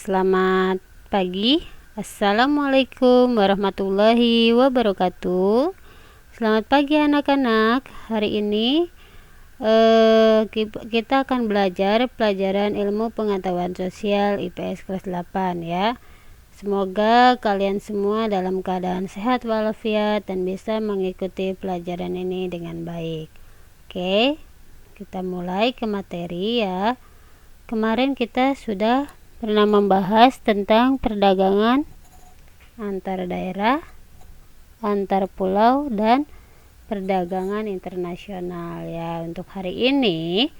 Selamat pagi. Assalamualaikum warahmatullahi wabarakatuh. Selamat pagi anak-anak. Hari ini kita akan belajar pelajaran ilmu pengetahuan sosial IPS kelas 8 ya. Semoga kalian semua dalam keadaan sehat walafiat dan bisa mengikuti pelajaran ini dengan baik. Oke, kita mulai ke materi ya. Kemarin kita sudah pernah membahas tentang perdagangan antar daerah, antar pulau, dan perdagangan internasional ya. Untuk hari ini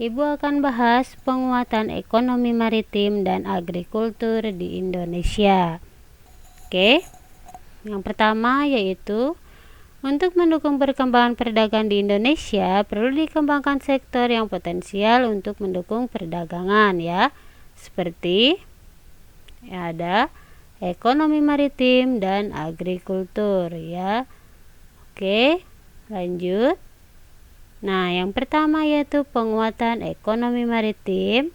Ibu akan bahas penguatan ekonomi maritim dan agrikultur di Indonesia. Oke, yang pertama yaitu untuk mendukung perkembangan perdagangan di Indonesia perlu dikembangkan sektor yang potensial untuk mendukung perdagangan ya, seperti ada ekonomi maritim dan agrikultur ya. Oke, lanjut. Nah, yang pertama yaitu penguatan ekonomi maritim.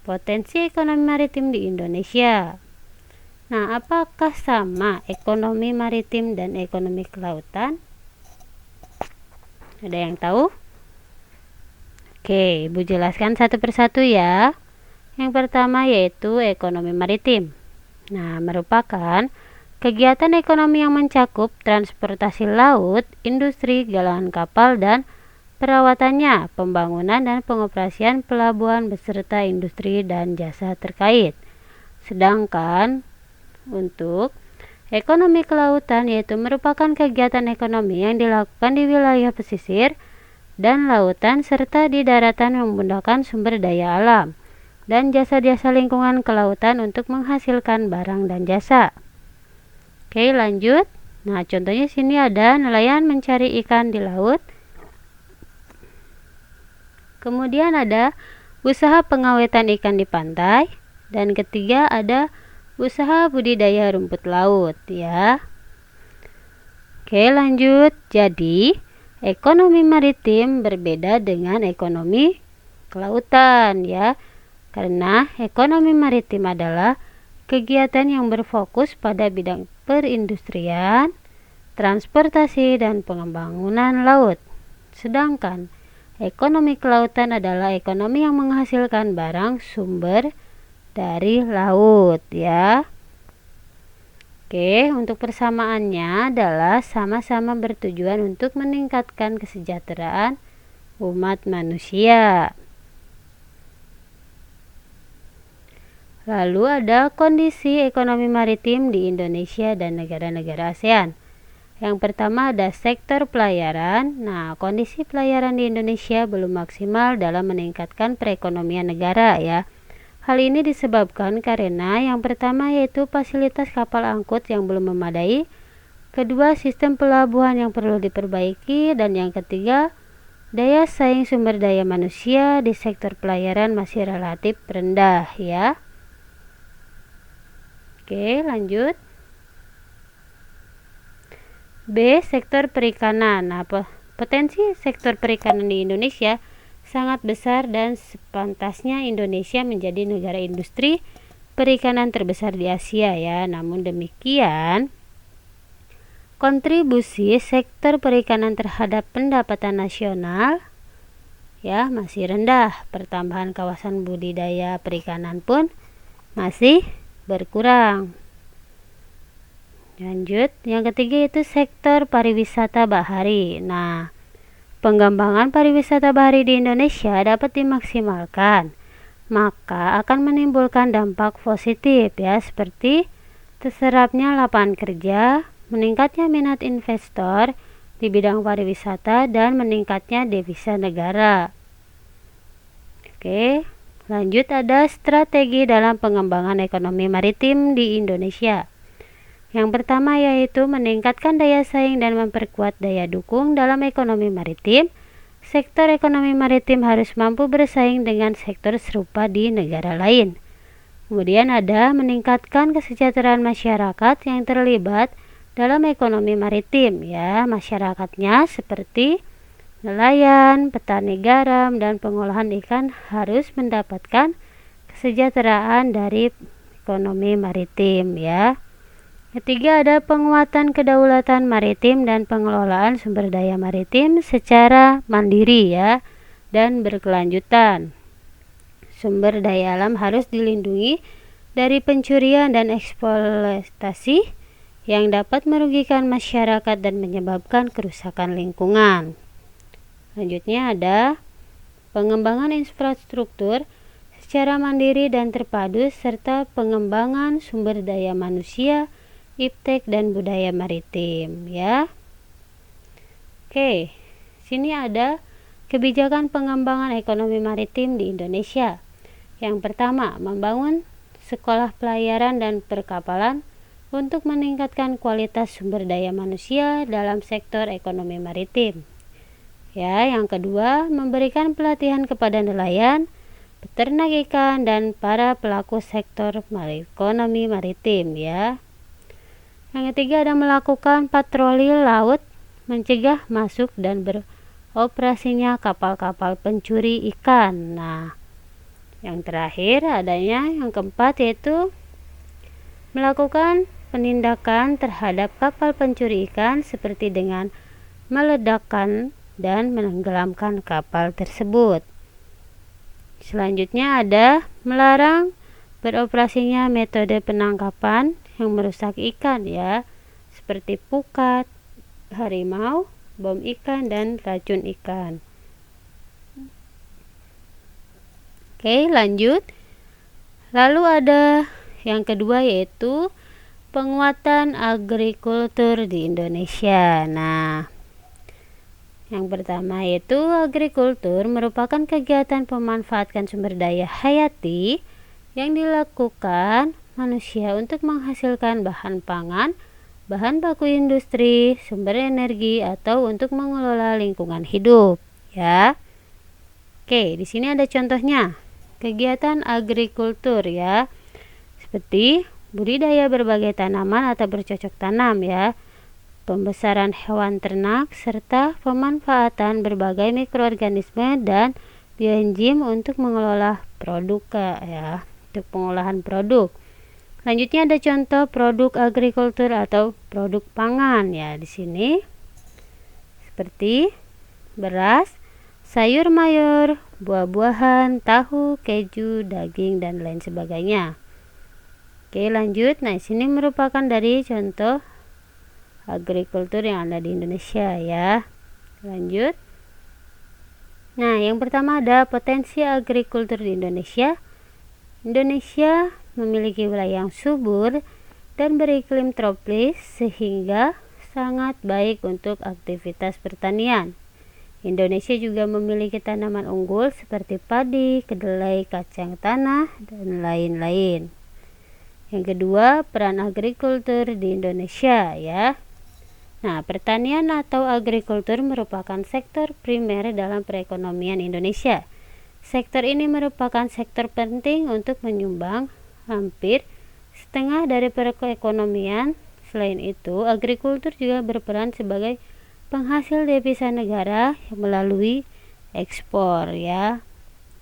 Potensi ekonomi maritim di Indonesia. Nah, apakah sama ekonomi maritim dan ekonomi kelautan? Ada yang tahu? Oke, Ibu jelaskan satu persatu ya. Yang pertama yaitu ekonomi maritim. Nah, merupakan kegiatan ekonomi yang mencakup transportasi laut, industri, galangan kapal, dan perawatannya, pembangunan dan pengoperasian pelabuhan beserta industri dan jasa terkait. Sedangkan untuk ekonomi kelautan yaitu merupakan kegiatan ekonomi yang dilakukan di wilayah pesisir dan lautan serta di daratan yang menggunakan sumber daya alam dan jasa-jasa lingkungan kelautan untuk menghasilkan barang dan jasa. Oke, lanjut. Nah, contohnya sini ada nelayan mencari ikan di laut. Kemudian ada usaha pengawetan ikan di pantai, dan ketiga ada usaha budidaya rumput laut ya. Oke, lanjut. Jadi, ekonomi maritim berbeda dengan ekonomi kelautan ya. Karena ekonomi maritim adalah kegiatan yang berfokus pada bidang perindustrian, transportasi, dan pengembangan laut. Sedangkan ekonomi kelautan adalah ekonomi yang menghasilkan barang sumber dari laut ya. Oke, untuk persamaannya adalah sama-sama bertujuan untuk meningkatkan kesejahteraan umat manusia. Lalu ada kondisi ekonomi maritim di Indonesia dan negara-negara ASEAN. Yang pertama ada sektor pelayaran. Nah, kondisi pelayaran di Indonesia belum maksimal dalam meningkatkan perekonomian negara ya. Hal ini disebabkan karena yang pertama yaitu fasilitas kapal angkut yang belum memadai, kedua sistem pelabuhan yang perlu diperbaiki, dan yang ketiga daya saing sumber daya manusia di sektor pelayaran masih relatif rendah ya. Oke, lanjut. B. Sektor perikanan. Nah, potensi sektor perikanan di Indonesia sangat besar dan sepantasnya Indonesia menjadi negara industri perikanan terbesar di Asia ya. Namun demikian, kontribusi sektor perikanan terhadap pendapatan nasional ya masih rendah. Pertambahan kawasan budidaya perikanan pun masih berkurang. Lanjut, yang ketiga itu sektor pariwisata bahari. Nah, pengembangan pariwisata bahari di Indonesia dapat dimaksimalkan, maka akan menimbulkan dampak positif ya, seperti terserapnya lapangan kerja, meningkatnya minat investor di bidang pariwisata, dan meningkatnya devisa negara. Oke, lanjut ada strategi dalam pengembangan ekonomi maritim di Indonesia. Yang pertama yaitu meningkatkan daya saing dan memperkuat daya dukung dalam ekonomi maritim. Sektor ekonomi maritim harus mampu bersaing dengan sektor serupa di negara lain. Kemudian ada meningkatkan kesejahteraan masyarakat yang terlibat dalam ekonomi maritim ya. Masyarakatnya seperti nelayan, petani garam, dan pengolahan ikan harus mendapatkan kesejahteraan dari ekonomi maritim ya. Ketiga, ada penguatan kedaulatan maritim dan pengelolaan sumber daya maritim secara mandiri ya dan berkelanjutan. Sumber daya alam harus dilindungi dari pencurian dan eksploitasi yang dapat merugikan masyarakat dan menyebabkan kerusakan lingkungan. Selanjutnya ada pengembangan infrastruktur secara mandiri dan terpadu serta pengembangan sumber daya manusia, iptek dan budaya maritim ya. Oke, sini ada kebijakan pengembangan ekonomi maritim di Indonesia. Yang pertama, membangun sekolah pelayaran dan perkapalan untuk meningkatkan kualitas sumber daya manusia dalam sektor ekonomi maritim. Ya, yang kedua, memberikan pelatihan kepada nelayan, peternak ikan dan para pelaku sektor ekonomi maritim ya. Yang ketiga, ada melakukan patroli laut, mencegah masuk dan beroperasinya kapal-kapal pencuri ikan. Nah, yang terakhir adanya yang keempat yaitu melakukan penindakan terhadap kapal pencuri ikan seperti dengan meledakkan dan menenggelamkan kapal tersebut. Selanjutnya ada melarang beroperasinya metode penangkapan yang merusak ikan ya, seperti pukat, harimau, bom ikan dan racun ikan. Oke, lanjut. Lalu ada yang kedua yaitu penguatan agrikultur di Indonesia. Nah, yang pertama yaitu agrikultur merupakan kegiatan pemanfaatan sumber daya hayati yang dilakukan manusia untuk menghasilkan bahan pangan, bahan baku industri, sumber energi atau untuk mengelola lingkungan hidup ya. Oke, di sini ada contohnya. Kegiatan agrikultur ya. Seperti budidaya berbagai tanaman atau bercocok tanam ya. Pembesaran hewan ternak serta pemanfaatan berbagai mikroorganisme dan bioenzim untuk mengelola produk ya, untuk pengolahan produk. Selanjutnya ada contoh produk agrikultur atau produk pangan ya di sini. Seperti beras, sayur mayur, buah-buahan, tahu, keju, daging dan lain sebagainya. Oke, lanjut. Nah, sini merupakan dari contoh agrikultur yang ada di Indonesia ya. Lanjut. Nah, yang pertama ada potensi agrikultur di Indonesia. Indonesia memiliki wilayah yang subur dan beriklim tropis sehingga sangat baik untuk aktivitas pertanian. Indonesia juga memiliki tanaman unggul seperti padi, kedelai, kacang tanah, dan lain-lain. Yang kedua, peran agrikultur di Indonesia ya. Nah, pertanian atau agrikultur merupakan sektor primer dalam perekonomian Indonesia. Sektor ini merupakan sektor penting untuk menyumbang hampir setengah dari perekonomian. Selain itu, agrikultur juga berperan sebagai penghasil devisa negara yang melalui ekspor ya.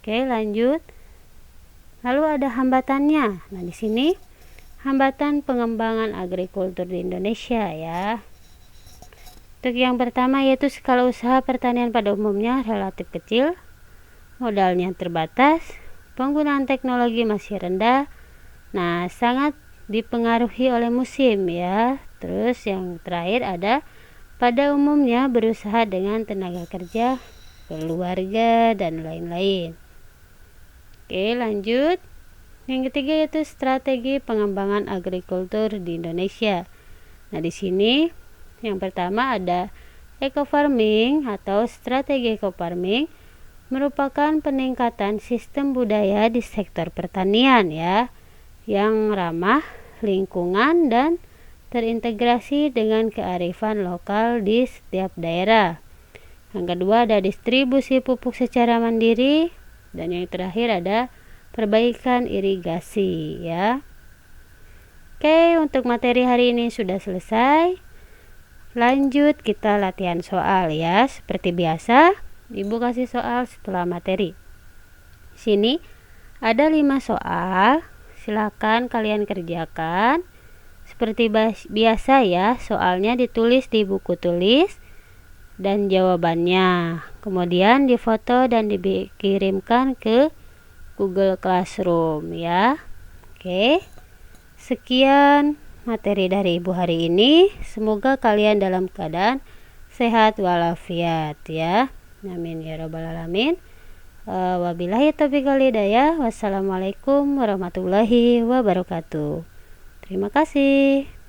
Oke, lanjut. Lalu ada hambatannya. Nah, di sini hambatan pengembangan agrikultur di Indonesia ya. Untuk yang pertama yaitu skala usaha pertanian pada umumnya relatif kecil, modalnya terbatas, penggunaan teknologi masih rendah. Nah, sangat dipengaruhi oleh musim ya. Terus yang terakhir ada pada umumnya berusaha dengan tenaga kerja, keluarga dan lain-lain. Oke, lanjut. Yang ketiga yaitu strategi pengembangan agrikultur di Indonesia. Nah, di sini yang pertama ada eco farming atau strategi eco farming merupakan peningkatan sistem budaya di sektor pertanian ya, yang ramah lingkungan dan terintegrasi dengan kearifan lokal di setiap daerah. Yang kedua ada distribusi pupuk secara mandiri, dan yang terakhir ada perbaikan irigasi ya. Oke, untuk materi hari ini sudah selesai. Lanjut kita latihan soal ya. Seperti biasa, Ibu kasih soal setelah materi. Sini Ada 5 soal, silakan kalian kerjakan. Seperti biasa ya, soalnya ditulis di buku tulis dan jawabannya. Kemudian difoto dan dikirimkan ke Google Classroom ya. Oke. Sekian materi dari Ibu hari ini. Semoga kalian dalam keadaan sehat walafiat ya. Amin ya robbal alamin. Wabillahi taufiq wal hidayah. Wassalamualaikum warahmatullahi wabarakatuh. Terima kasih.